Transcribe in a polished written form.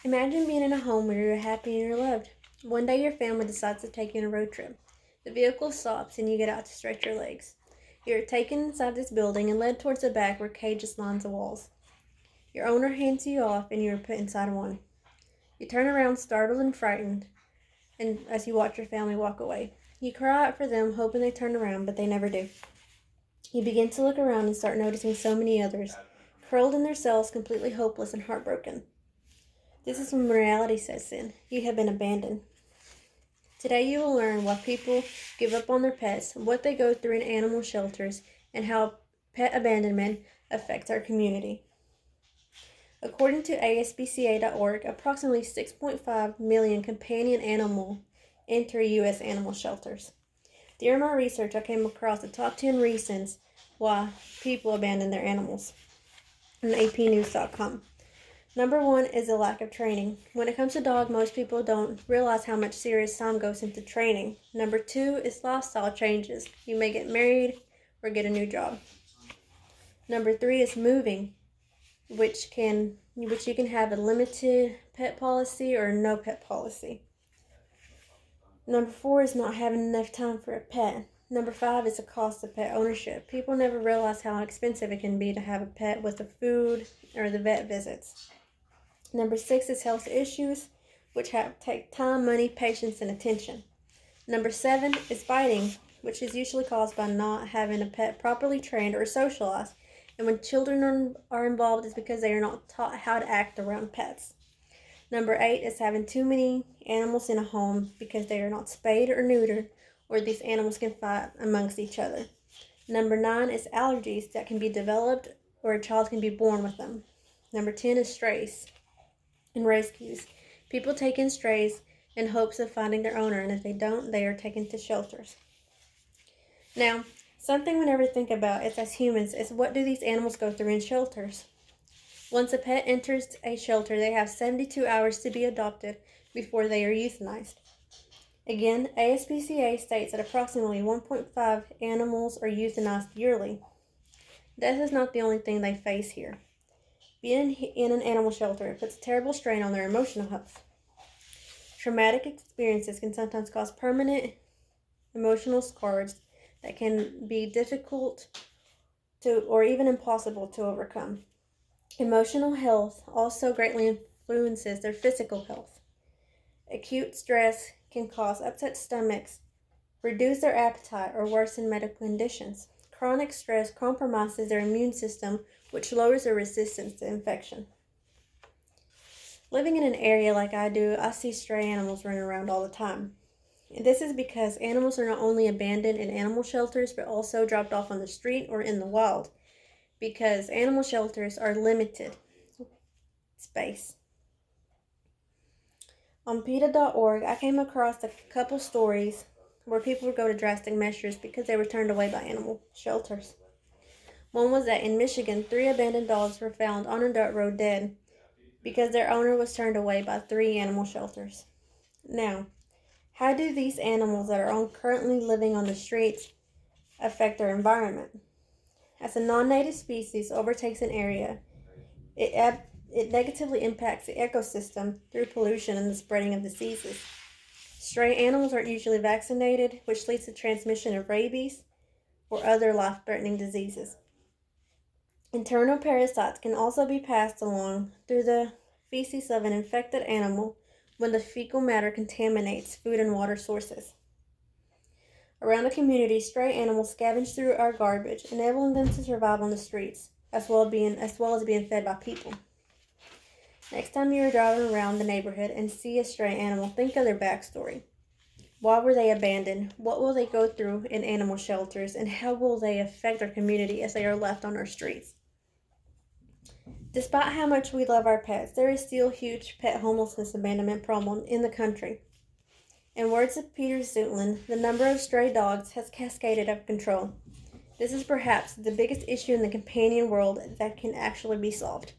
Imagine being in a home where you're happy and you're loved. One day your family decides to take you on a road trip. The vehicle stops and you get out to stretch your legs. You're taken inside this building and led towards the back where cages lines the walls. Your owner hands you off and you are put inside one. You turn around startled and frightened and as you watch your family walk away. You cry out for them, hoping they turn around, but they never do. You begin to look around and start noticing so many others, curled in their cells, completely hopeless and heartbroken. This is when reality sets in. You have been abandoned. Today you will learn why people give up on their pets, what they go through in animal shelters, and how pet abandonment affects our community. According to ASPCA.org, approximately 6.5 million companion animals enter U.S. animal shelters. During my research, I came across the top 10 reasons why people abandon their animals on apnews.com. Number 1 is a lack of training. When it comes to dogs, most people don't realize how much serious time goes into training. Number 2 is lifestyle changes. You may get married or get a new job. Number 3 is moving, which you can have a limited pet policy or no pet policy. Number 4 is not having enough time for a pet. Number 5 is the cost of pet ownership. People never realize how expensive it can be to have a pet with the food or the vet visits. Number 6 is health issues, which take time, money, patience, and attention. Number 7 is fighting, which is usually caused by not having a pet properly trained or socialized. And when children are involved, it's because they are not taught how to act around pets. Number 8 is having too many animals in a home because they are not spayed or neutered, or these animals can fight amongst each other. Number 9 is allergies that can be developed or a child can be born with them. Number 10 is strays and rescues. People take in strays in hopes of finding their owner, and if they don't, they are taken to shelters. Now, something we never think about is as humans is what do these animals go through in shelters? Once a pet enters a shelter, they have 72 hours to be adopted before they are euthanized. Again, ASPCA states that approximately 1.5 animals are euthanized yearly. Death is not the only thing they face here. Being in an animal shelter puts a terrible strain on their emotional health. Traumatic experiences can sometimes cause permanent emotional scars that can be difficult to or even impossible to overcome. Emotional health also greatly influences their physical health. Acute stress can cause upset stomachs, reduce their appetite, or worsen medical conditions. Chronic stress compromises their immune system, which lowers their resistance to infection. Living in an area like I do, I see stray animals running around all the time. This is because animals are not only abandoned in animal shelters, but also dropped off on the street or in the wild, because animal shelters are limited space. On PETA.org, I came across a couple stories where people would go to drastic measures because they were turned away by animal shelters. One was that in Michigan, 3 abandoned dogs were found on a dirt road dead because their owner was turned away by 3 animal shelters. Now, how do these animals that are currently living on the streets affect their environment? As a non-native species overtakes an area, it negatively impacts the ecosystem through pollution and the spreading of diseases. Stray animals aren't usually vaccinated, which leads to transmission of rabies or other life-threatening diseases. Internal parasites can also be passed along through the feces of an infected animal when the fecal matter contaminates food and water sources. Around the community, stray animals scavenge through our garbage, enabling them to survive on the streets, as well as being fed by people. Next time you are driving around the neighborhood and see a stray animal, think of their backstory. Why were they abandoned? What will they go through in animal shelters? And how will they affect our community as they are left on our streets? Despite how much we love our pets, there is still a huge pet homelessness abandonment problem in the country. In words of Peter Zutland, the number of stray dogs has cascaded out of control. This is perhaps the biggest issue in the companion world that can actually be solved.